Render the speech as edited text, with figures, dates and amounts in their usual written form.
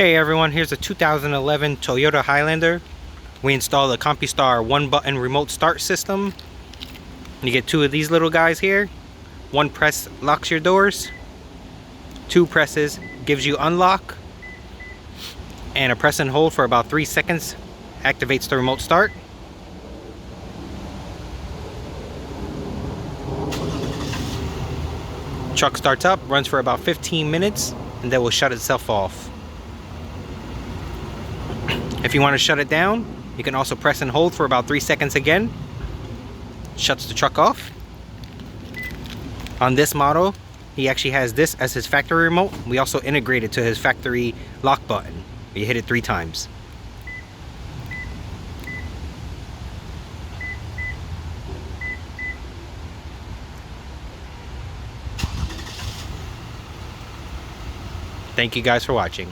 Hey everyone, here's a 2011 Toyota Highlander. We installed a compustar one-button remote start system. You get two of these little guys here. One press locks your doors. Two presses gives you unlock. And a press and hold for about 3 seconds activates the remote start. Truck starts up, runs for about 15 minutes, and then will shut itself off. If you want to shut it down, you can also press and hold for about 3 seconds again. Shuts the truck off. On this model, he actually has this as his factory remote. We also integrated to his factory lock button. You hit it 3 times. Thank you guys for watching.